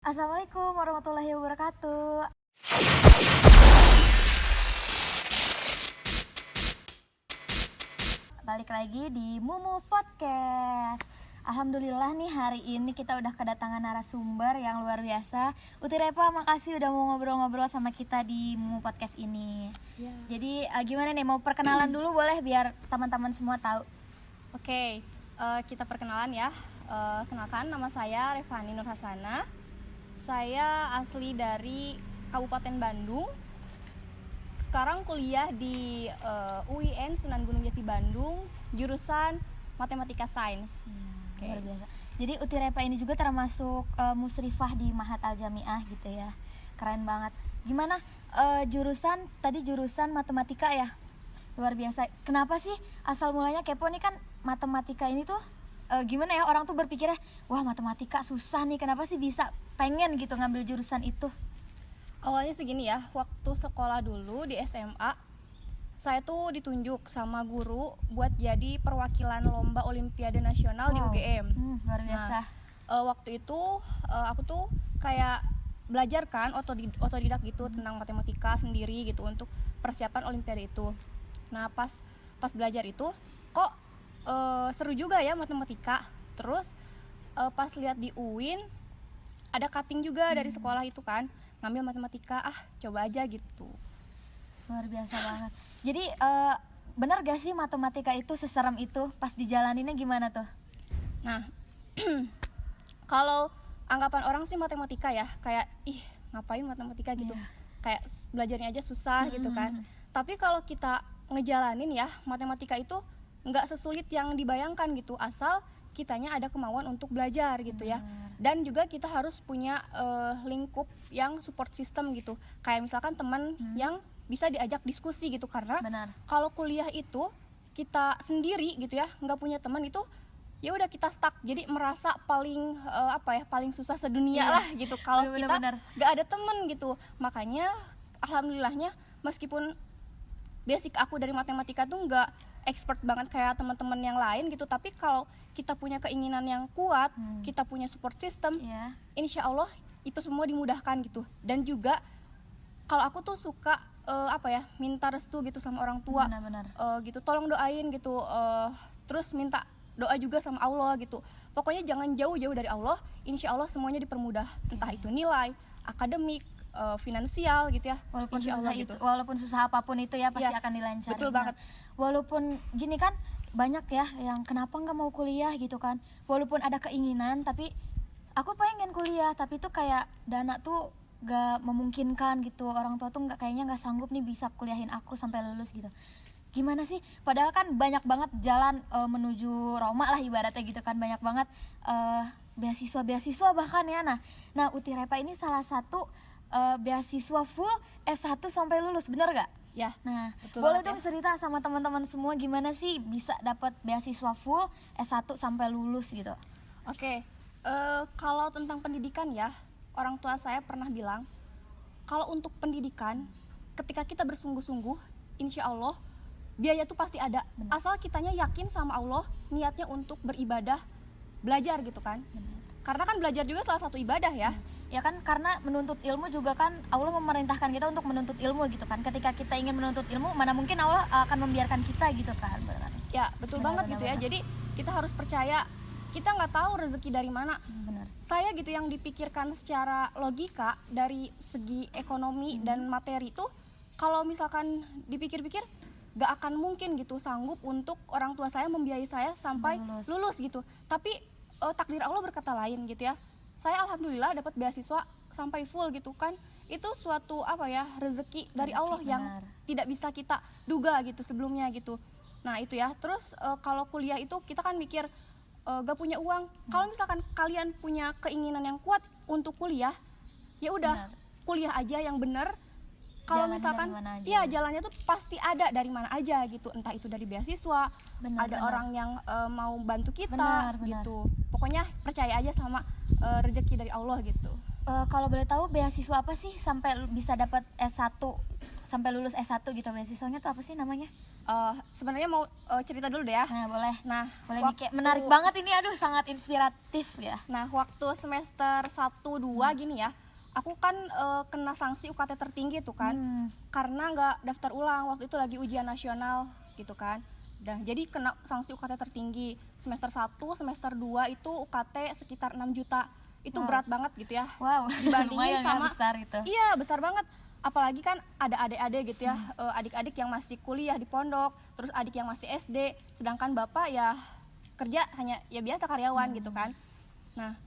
Assalamualaikum warahmatullahi wabarakatuh. Balik lagi di Mumu Podcast. Alhamdulillah nih hari ini kita udah kedatangan narasumber yang luar biasa. Uti Repa, makasih udah mau ngobrol-ngobrol sama kita di Mumu Podcast ini. Ya. Jadi gimana nih, mau perkenalan dulu boleh biar teman-teman semua tahu. Oke, kita perkenalan ya. Kenalkan, nama saya Revani Nur Hasana. Saya asli dari Kabupaten Bandung. Sekarang kuliah di UIN Sunan Gunung Jati Bandung, jurusan Matematika Sains. Luar biasa. Jadi Uti Repa ini juga termasuk musrifah di Mahat Al Jamiah gitu ya. Keren banget. Gimana jurusan matematika ya? Luar biasa. Kenapa sih asal mulanya kepo nih, kan matematika ini tuh gimana ya, orang tuh berpikirnya wah matematika susah nih, kenapa sih bisa pengen gitu ngambil jurusan itu? Awalnya segini ya, waktu sekolah dulu di SMA, saya tuh ditunjuk sama guru buat jadi perwakilan lomba Olimpiade Nasional di UGM. Luar biasa. Nah, waktu itu aku tuh kayak belajar kan otodidak gitu tentang matematika sendiri gitu untuk persiapan Olimpiade itu. Nah pas belajar itu kok seru juga ya matematika. Terus pas lihat di UIN ada cutting juga dari sekolah itu kan, ngambil matematika, coba aja gitu. Luar biasa banget. Jadi benar gak sih matematika itu seserem itu? Pas dijalaninnya gimana tuh? Nah kalau anggapan orang sih matematika ya kayak ngapain matematika gitu, kayak belajarnya aja susah gitu kan. Tapi kalau kita ngejalanin ya, matematika itu nggak sesulit yang dibayangkan gitu, asal kitanya ada kemauan untuk belajar gitu ya. Dan juga kita harus punya lingkup yang support system gitu, kayak misalkan teman yang bisa diajak diskusi gitu. Karena kalau kuliah itu kita sendiri gitu ya, nggak punya teman, itu ya udah kita stuck, jadi merasa paling paling susah sedunia lah gitu kalau kita nggak ada teman gitu. Makanya alhamdulillahnya meskipun basic aku dari matematika tuh nggak expert banget kayak teman-teman yang lain gitu, tapi kalau kita punya keinginan yang kuat, kita punya support system, insya Allah itu semua dimudahkan gitu. Dan juga kalau aku tuh suka minta restu gitu sama orang tua, gitu, tolong doain gitu, terus minta doa juga sama Allah gitu. Pokoknya jangan jauh-jauh dari Allah, insya Allah semuanya dipermudah, entah itu nilai, akademik, finansial gitu ya. Walaupun susah gitu. Walaupun susah apapun itu ya pasti akan dilancarin. Betul banget. Walaupun gini kan banyak ya yang kenapa nggak mau kuliah gitu kan, walaupun ada keinginan tapi aku pengen kuliah tapi tuh kayak dana tuh gak memungkinkan gitu, orang tua tuh kayaknya nggak sanggup nih bisa kuliahin aku sampai lulus gitu. Gimana sih, padahal kan banyak banget jalan menuju Roma lah ibaratnya gitu kan, banyak banget beasiswa bahkan ya. Nah Uti Repa ini salah satu beasiswa full S1 sampai lulus, bener gak? Ya. Nah, betul boleh banget dong cerita sama teman-teman semua gimana sih bisa dapat beasiswa full S1 sampai lulus gitu. Oke, kalau tentang pendidikan ya, orang tua saya pernah bilang kalau untuk pendidikan ketika kita bersungguh-sungguh, insya Allah biaya tuh pasti ada. Asal kitanya yakin sama Allah, niatnya untuk beribadah, belajar gitu kan. Karena kan belajar juga salah satu ibadah ya. Ya kan, karena menuntut ilmu juga kan Allah memerintahkan kita untuk menuntut ilmu gitu kan. Ketika kita ingin menuntut ilmu, mana mungkin Allah akan membiarkan kita gitu kan. Ya betul banget gitu ya. Jadi kita harus percaya, kita nggak tahu rezeki dari mana. Saya gitu yang dipikirkan secara logika dari segi ekonomi dan materi tuh, kalau misalkan dipikir-pikir nggak akan mungkin gitu sanggup untuk orang tua saya membiayai saya sampai lulus gitu. Tapi takdir Allah berkata lain gitu ya. Saya alhamdulillah dapat beasiswa sampai full gitu kan. Itu suatu rezeki dari Allah yang tidak bisa kita duga gitu sebelumnya gitu. Nah itu ya. Terus kalau kuliah itu kita kan mikir gak punya uang. Kalau misalkan kalian punya keinginan yang kuat untuk kuliah, ya udah kuliah aja yang benar. Kalau misalkan jalannya tuh pasti ada dari mana aja gitu, entah itu dari beasiswa, ada orang yang mau bantu kita gitu. Pokoknya percaya aja sama rezeki dari Allah gitu. Kalau boleh tahu beasiswa apa sih sampai bisa dapat S1 sampai lulus S1 gitu, beasiswanya tuh apa sih namanya? sebenarnya mau cerita dulu deh ya. Nah, boleh. Nah, Boleh nih, kayak menarik banget ini, aduh sangat inspiratif ya. Nah, waktu semester 1-2 gini ya, aku kan kena sanksi UKT tertinggi tuh kan, karena nggak daftar ulang, waktu itu lagi ujian nasional gitu kan. Dan jadi kena sanksi UKT tertinggi, semester 1, semester 2 itu UKT sekitar 6 juta, itu berat banget gitu ya. Wow, Dibandingin lumayan ya, sama, besar itu. iya besar banget. Apalagi kan ada adik-adik gitu ya, adik-adik yang masih kuliah di pondok, terus adik yang masih SD, sedangkan bapak ya kerja hanya ya biasa karyawan gitu kan. Nah,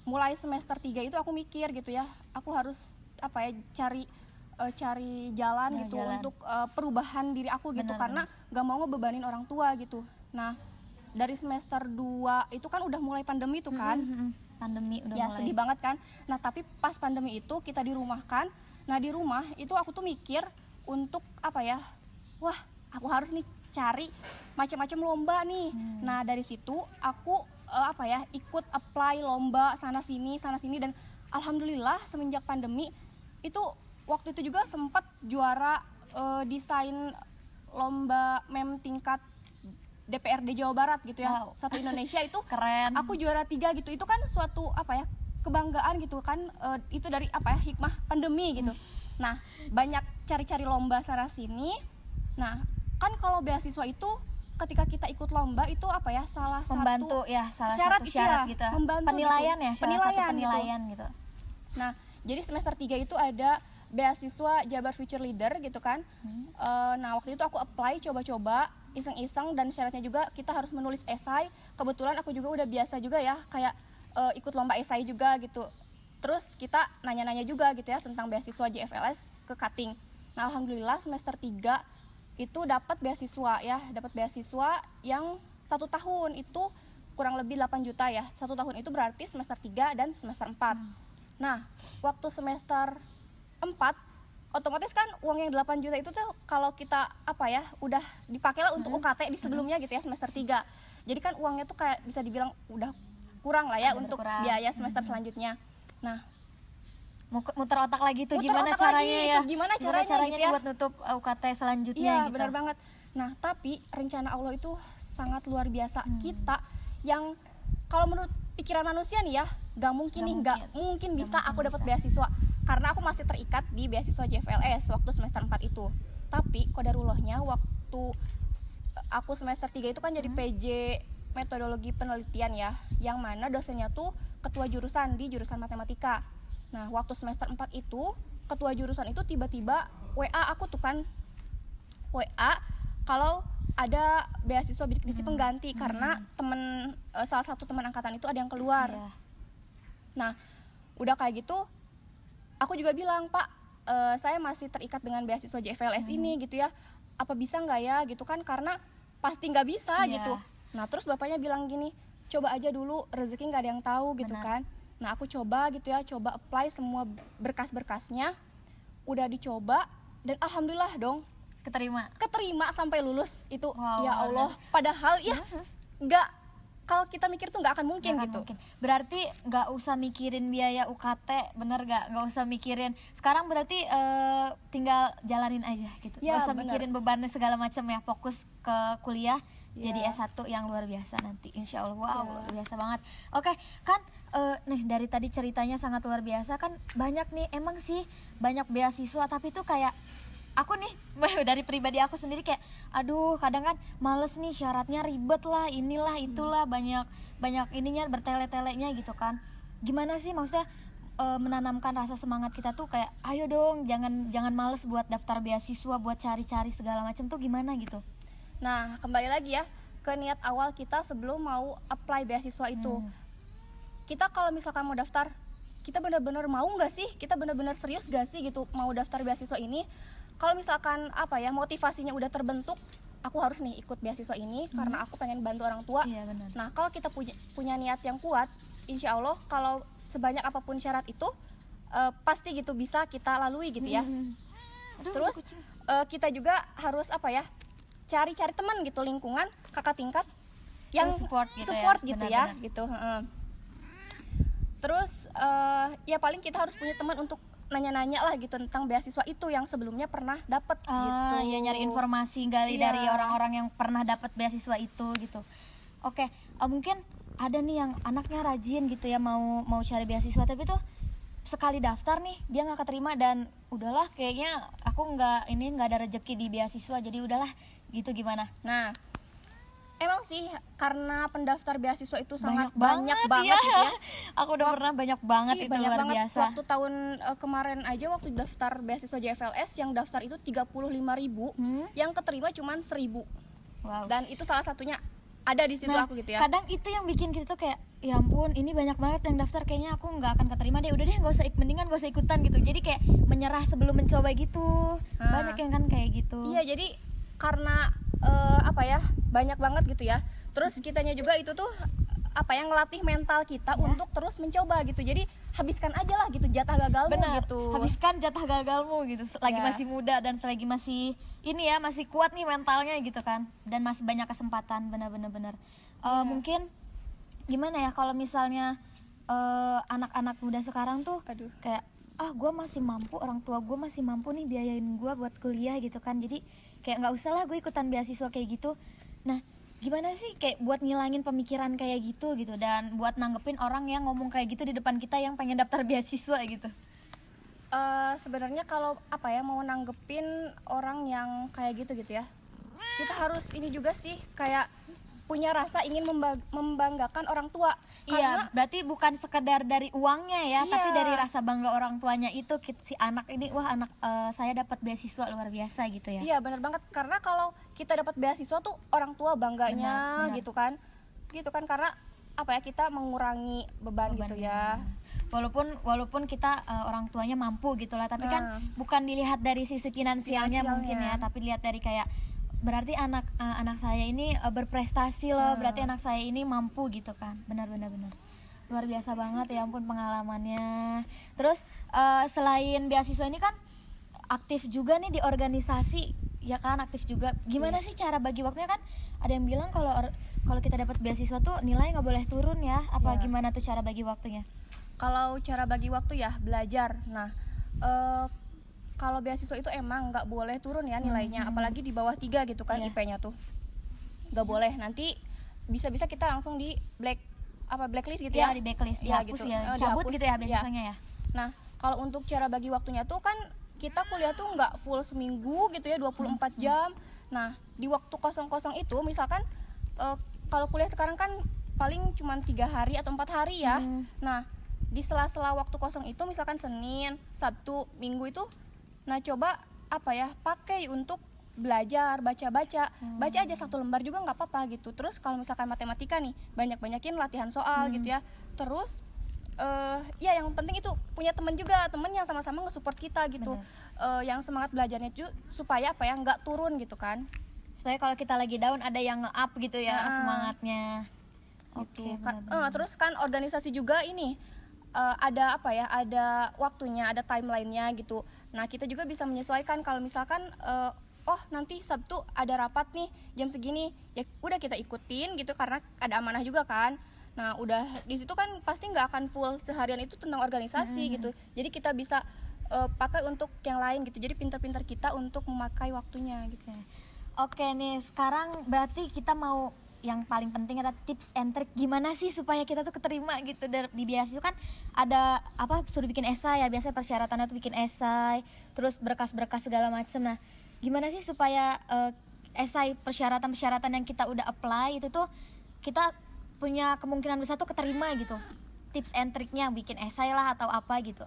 mulai semester 3 itu aku mikir gitu ya, aku harus apa ya, cari jalan gitu untuk perubahan diri aku gitu, karena gak mau ngebebanin orang tua gitu. Nah, dari semester 2 itu kan udah mulai pandemi tuh kan. Pandemi udah Ya mulai. sedih banget kan. Nah, tapi pas pandemi itu kita dirumahkan. Nah, di rumah itu aku tuh mikir untuk apa ya, wah aku harus nih cari macam-macam lomba nih. Nah, dari situ aku apa ya, ikut apply lomba sana sini dan alhamdulillah semenjak pandemi itu waktu itu juga sempat juara desain lomba meme tingkat DPRD Jawa Barat gitu ya. Wow. Satu Indonesia itu Keren. aku juara 3 gitu. Itu kan suatu apa ya, kebanggaan gitu kan. Itu dari apa ya, hikmah pandemi gitu. Nah, banyak cari-cari lomba sana sini. Nah, kan kalau beasiswa itu ketika kita ikut lomba itu apa ya, salah Membantu satu ya, salah syarat satu gitu syarat ya, gitu. membantu Penilaian gitu. ya, salah satu penilaian gitu. Nah, jadi semester 3 itu ada beasiswa Jabar Future Leader gitu kan. Nah, waktu itu aku apply, coba-coba, iseng-iseng, dan syaratnya juga kita harus menulis esai. Kebetulan aku juga udah biasa juga ya, kayak ikut lomba esai juga gitu. Terus kita nanya-nanya juga gitu ya tentang beasiswa JFLS ke Kating. Nah, alhamdulillah semester 3 itu dapat beasiswa ya, dapat beasiswa yang 1 tahun itu kurang lebih 8 juta ya. 1 tahun itu berarti semester 3 dan semester 4. Nah, waktu semester 4 otomatis kan uang yang 8 juta itu tuh kalau kita apa ya, udah dipakai lah untuk UKT di sebelumnya gitu ya, semester 3. Jadi kan uangnya tuh kayak bisa dibilang udah kurang lah ya untuk berkurang. biaya semester selanjutnya. Nah, Muter otak lagi tuh, muter gimana otak caranya lagi, ya, itu gimana caranya gitu ya. buat nutup UKT selanjutnya Iya, gitu. benar banget. Nah, tapi rencana Allah itu sangat luar biasa. Kita yang kalau menurut pikiran manusia nih ya, gak mungkin bisa aku dapat beasiswa, karena aku masih terikat di beasiswa JFLS waktu semester 4 itu. Tapi qadarullahnya waktu aku semester 3 itu kan jadi PJ metodologi penelitian ya, yang mana dosennya tuh ketua jurusan di jurusan matematika. Nah, waktu semester 4 itu ketua jurusan itu tiba-tiba WA aku tuh kan, WA kalau ada beasiswa bidik misi pengganti karena salah satu teman angkatan itu ada yang keluar. Nah, udah kayak gitu aku juga bilang, Pak, saya masih terikat dengan beasiswa JFLS ini gitu ya, apa bisa nggak ya gitu kan, karena pasti nggak bisa gitu. Nah, terus bapaknya bilang gini, coba aja dulu, rezeki nggak ada yang tahu gitu kan. Nah, aku coba gitu ya, coba apply semua berkas-berkasnya, udah dicoba, dan alhamdulillah dong keterima sampai lulus itu. Wow, ya Allah, padahal ya nggak, kalau kita mikir tuh nggak akan mungkin Nggak gitu. mungkin. Berarti nggak usah mikirin biaya UKT, bener nggak usah mikirin. Sekarang berarti tinggal jalanin aja gitu. Ya, Nggak usah bener. mikirin bebannya segala macam ya. Fokus ke kuliah, jadi S1 yang luar biasa nanti. Insya Allah, wow, luar biasa banget. Oke, kan nih dari tadi ceritanya sangat luar biasa kan. Banyak nih, emang sih banyak beasiswa, tapi tuh kayak aku nih dari pribadi aku sendiri kayak aduh, kadang kan males nih, syaratnya ribet lah, inilah itulah, banyak ininya, bertele-telenya gitu kan. Gimana sih maksudnya menanamkan rasa semangat kita tuh kayak ayo dong, jangan males buat daftar beasiswa, buat cari-cari segala macam tuh gimana gitu. Nah, kembali lagi ya ke niat awal kita sebelum mau apply beasiswa itu. Kita kalau misalkan mau daftar, kita benar-benar mau nggak sih, kita benar-benar serius gak sih gitu mau daftar beasiswa ini. Kalau misalkan apa ya, motivasinya udah terbentuk, aku harus nih ikut beasiswa ini karena aku pengen bantu orang tua. Iya, benar. Nah, kalau kita punya niat yang kuat, insya Allah kalau sebanyak apapun syarat itu pasti gitu bisa kita lalui gitu ya. Aduh, Terus kita juga harus apa ya, cari-cari teman gitu, lingkungan kakak tingkat yang support gitu support ya, gitu ya, benar-benar. gitu. Terus ya paling kita harus punya teman untuk nanya-nanya lah gitu tentang beasiswa itu yang sebelumnya pernah dapat gitu. Ya nyari informasi gali Iya. dari orang-orang yang pernah dapat beasiswa itu gitu. Oke, mungkin ada nih yang anaknya rajin gitu ya, mau cari beasiswa tapi tuh sekali daftar nih dia nggak keterima dan udahlah kayaknya aku nggak ada rezeki di beasiswa jadi udahlah gitu, gimana? Nah, emang sih karena pendaftar beasiswa itu sangat Banyak banget ya. gitu ya. Aku udah pernah banyak banget Ih, itu banyak luar banget. biasa. Waktu tahun kemarin aja waktu daftar beasiswa JFLS yang daftar itu 35.000, yang keterima cuman 1.000. Wow. Dan itu salah satunya ada di situ aku gitu ya. Kadang itu yang bikin kita tuh kayak ya ampun ini banyak banget yang daftar, kayaknya aku nggak akan keterima deh, udah deh mendingan gak usah ikutan gitu, jadi kayak menyerah sebelum mencoba gitu. Banyak yang kan kayak gitu. Iya, jadi karena apa ya, banyak banget gitu ya. Terus kitanya juga itu tuh apa yang ngelatih mental kita untuk terus mencoba gitu. Jadi habiskan aja lah gitu jatah gagalmu. Benar, gitu. habiskan jatah gagalmu gitu selagi Ya. masih muda dan selagi masih ini ya, masih kuat nih mentalnya gitu kan, dan masih banyak kesempatan. Benar. Mungkin gimana ya kalau misalnya anak-anak muda sekarang tuh Aduh. kayak gue masih mampu, orang tua gue masih mampu nih biayain gue buat kuliah gitu kan, jadi kayak nggak usah lah gue ikutan beasiswa kayak gitu. Nah, gimana sih kayak buat ngilangin pemikiran kayak gitu dan buat nanggepin orang yang ngomong kayak gitu di depan kita yang pengen daftar beasiswa gitu? Sebenarnya kalau apa ya, mau nanggepin orang yang kayak gitu ya, kita harus ini juga sih, kayak punya rasa ingin membanggakan orang tua. Iya, berarti bukan sekedar dari uangnya ya, Iya. tapi dari rasa bangga orang tuanya itu si anak ini, wah anak saya dapat beasiswa luar biasa gitu ya. Iya, benar banget, karena kalau kita dapat beasiswa tuh orang tua bangganya. Benar. gitu kan karena apa ya, kita mengurangi beban gitu ya. Walaupun kita orang tuanya mampu gitulah, tapi kan bukan dilihat dari sisi finansialnya mungkin ya, tapi lihat dari kayak berarti anak saya ini berprestasi loh, berarti anak saya ini mampu gitu kan. Benar luar biasa banget ya ampun pengalamannya. Terus selain beasiswa ini kan aktif juga nih di organisasi ya kan, aktif juga. Gimana sih cara bagi waktunya? Kan ada yang bilang kalau kita dapat beasiswa tuh nilai nggak boleh turun ya, apa gimana tuh cara bagi waktunya? Kalau cara bagi waktu ya belajar. Nah, kalau beasiswa itu emang nggak boleh turun ya nilainya, apalagi di bawah 3 gitu kan IP-nya tuh. Nggak boleh, nanti bisa-bisa kita langsung di blacklist gitu ya. Di blacklist, Ya, dihapus gitu. ya, Dihapus. cabut gitu ya beasiswanya ya. Nah, kalau untuk cara bagi waktunya tuh kan kita kuliah tuh nggak full seminggu gitu ya, 24 jam. Nah, di waktu kosong-kosong itu misalkan kalau kuliah sekarang kan paling cuma 3 hari atau 4 hari ya. Nah, di sela-sela waktu kosong itu misalkan Senin, Sabtu, Minggu itu, nah coba apa ya, pakai untuk belajar, baca aja 1 lembar juga nggak apa-apa gitu. Terus kalau misalkan matematika nih, banyakin latihan soal gitu ya. Terus ya yang penting itu punya teman juga, teman yang sama-sama nge-support kita gitu, yang semangat belajarnya juga supaya apa ya, nggak turun gitu kan, Supaya kalau kita lagi down ada yang nge-up gitu ya semangatnya. gitu. Terus kan organisasi juga ini ada apa ya, ada waktunya, ada timelinenya gitu. Nah, kita juga bisa menyesuaikan kalau misalkan nanti Sabtu ada rapat nih jam segini, ya udah kita ikutin gitu karena ada amanah juga kan. Nah, udah di situ kan pasti nggak akan full seharian itu tentang organisasi gitu. Jadi kita bisa pakai untuk yang lain gitu. Jadi pintar-pintar kita untuk memakai waktunya gitu. Oke nih, sekarang berarti kita mau yang paling penting ada tips and trick gimana sih supaya kita tuh keterima gitu di beasiswa. Kan ada suruh bikin esai ya, biasanya persyaratannya tuh bikin esai, terus berkas-berkas segala macam. Nah, gimana sih supaya esai persyaratan yang kita udah apply itu tuh kita punya kemungkinan besar tuh keterima gitu? Tips and tricknya bikin esai lah atau apa gitu.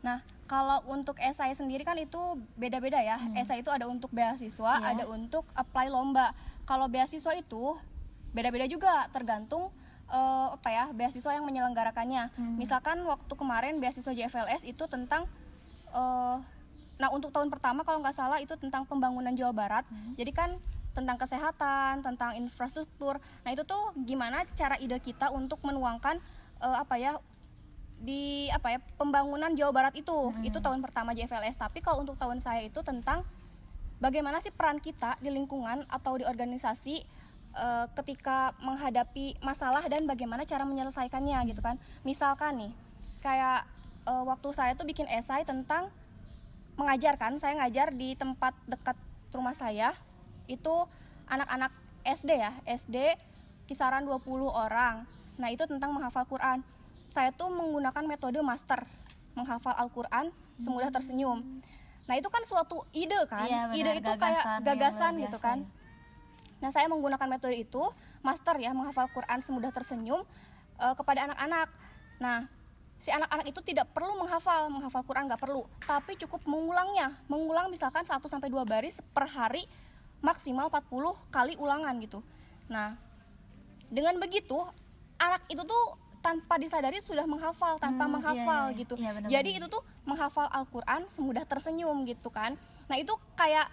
Nah, kalau untuk esai sendiri kan itu beda-beda ya. Esai itu ada untuk beasiswa, ada untuk apply lomba. Kalau beasiswa itu beda-beda juga, tergantung beasiswa yang menyelenggarakannya. Misalkan waktu kemarin beasiswa JFLS itu tentang nah untuk tahun pertama kalau nggak salah itu tentang pembangunan Jawa Barat. Jadi kan tentang kesehatan, tentang infrastruktur. Nah, itu tuh gimana cara ide kita untuk menuangkan di pembangunan Jawa Barat itu tahun pertama JFLS. Tapi kalau untuk tahun saya itu tentang bagaimana sih peran kita di lingkungan atau di organisasi ketika menghadapi masalah dan bagaimana cara menyelesaikannya gitu kan. Misalkan nih kayak waktu saya tuh bikin esai tentang mengajarkan, saya ngajar di tempat dekat rumah saya itu anak-anak SD ya, SD kisaran 20 orang. Nah itu tentang menghafal Quran. Saya tuh menggunakan metode master, menghafal Al-Quran semudah tersenyum. Nah itu kan suatu ide kan, Iya, benar, ide itu gagasan kayak yang gagasan luar gitu biasa, kan. ya. Nah saya menggunakan metode itu, master ya, menghafal Quran semudah tersenyum kepada anak-anak. Nah si anak-anak itu tidak perlu menghafal Quran, nggak perlu, tapi cukup mengulang misalkan 1-2 baris per hari, maksimal 40 kali ulangan gitu. Nah dengan begitu anak itu tuh tanpa disadari sudah menghafal tanpa menghafal iya. gitu. Iya, benar-benar. Jadi itu tuh menghafal Al-Quran semudah tersenyum gitu kan. Nah itu kayak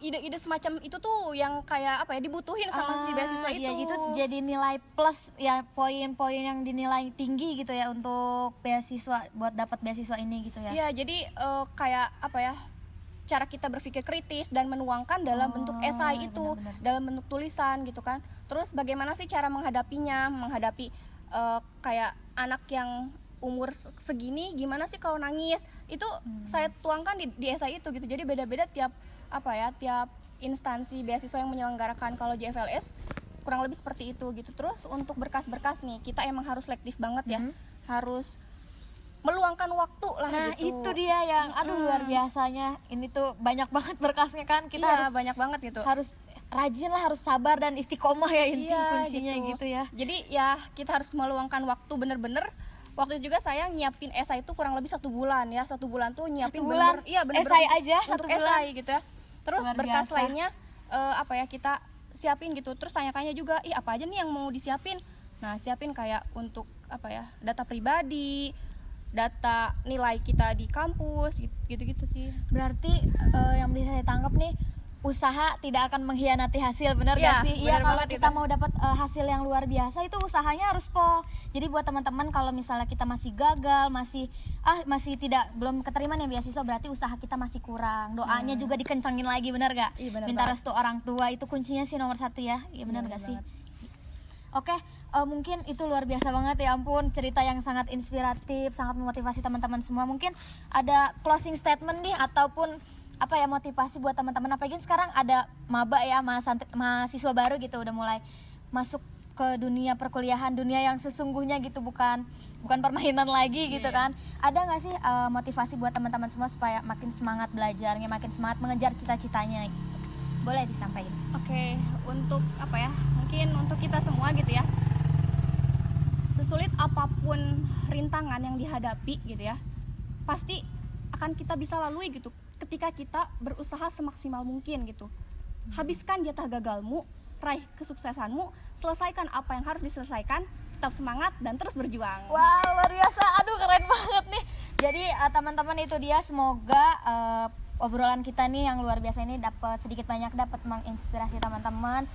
ide-ide semacam itu tuh yang kayak apa ya, dibutuhin sama si beasiswa itu. Iya, itu jadi nilai plus ya, poin-poin yang dinilai tinggi gitu ya untuk beasiswa, buat dapat beasiswa ini gitu ya. Iya, jadi kayak apa ya, cara kita berpikir kritis dan menuangkan dalam bentuk esai itu, benar-benar. dalam bentuk tulisan gitu kan. Terus bagaimana sih cara menghadapi kayak anak yang umur segini, gimana sih kalau nangis, itu saya tuangkan di esai itu gitu. Jadi beda-beda tiap instansi beasiswa yang menyelenggarakan. Kalau JFLS kurang lebih seperti itu gitu. Terus untuk berkas-berkas nih, kita emang harus selektif banget ya, harus meluangkan waktu lah Nah gitu. itu dia yang luar biasanya, ini tuh banyak banget berkasnya kan, kita Iya, harus banyak banget gitu. harus rajin lah, harus sabar dan istiqomah ya, inti kuncinya gitu ya. Jadi ya kita harus meluangkan waktu bener-bener. Waktu itu juga saya nyiapin esai itu kurang lebih 1 bulan ya. 1 bulan tuh nyiapin 1 bulan? bener-bener Esai aja untuk 1 bulan? esai gitu ya. Terus Luar berkas biasa. lainnya kita siapin gitu. Terus tanya-tanya juga, apa aja nih yang mau disiapin. Nah siapin kayak untuk data pribadi, data nilai kita di kampus gitu-gitu sih. Berarti yang bisa saya tangkap nih, usaha tidak akan mengkhianati hasil, benar Iya, gak sih? Iya, benar kalau banget kita itu. mau dapat hasil yang luar biasa itu usahanya harus pol. Jadi buat teman-teman, kalau misalnya kita masih gagal, masih belum keterima nih beasiswa, berarti usaha kita masih kurang. Doanya juga dikencangin lagi, benar gak? Iya, benar Minta banget. restu orang tua itu kuncinya sih nomor 1 ya. Iya, benar Iya, gak benar sih? banget. Oke, mungkin itu luar biasa banget ya ampun, cerita yang sangat inspiratif, sangat memotivasi teman-teman semua. Mungkin ada closing statement nih ataupun motivasi buat teman-teman, apalagi sekarang ada maba ya, mahasiswa baru gitu, udah mulai masuk ke dunia perkuliahan, dunia yang sesungguhnya gitu, bukan permainan lagi gitu kan. Ada nggak sih motivasi buat teman-teman semua supaya makin semangat belajarnya, makin semangat mengejar cita-citanya? Boleh disampaikan. Oke, untuk mungkin untuk kita semua gitu ya, sesulit apapun rintangan yang dihadapi gitu ya, pasti akan kita bisa lalui gitu ketika kita berusaha semaksimal mungkin gitu. Habiskan jatah gagalmu, raih kesuksesanmu, selesaikan apa yang harus diselesaikan, tetap semangat dan terus berjuang. Wow, luar biasa. Aduh, keren banget nih. Jadi teman-teman, itu dia, semoga obrolan kita nih yang luar biasa ini dapat sedikit banyak dapat menginspirasi teman-teman.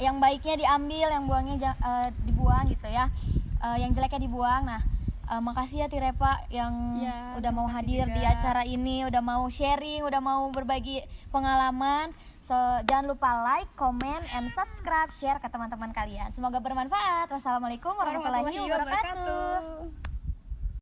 Yang baiknya diambil, yang buangnya dibuang gitu ya. Yang jeleknya dibuang. Nah, makasih ya Tirepa yang udah mau terima kasih hadir juga di acara ini, udah mau sharing, udah mau berbagi pengalaman. So, jangan lupa like, comment, and subscribe, share ke teman-teman kalian. Semoga bermanfaat. Wassalamualaikum warahmatullahi wabarakatuh.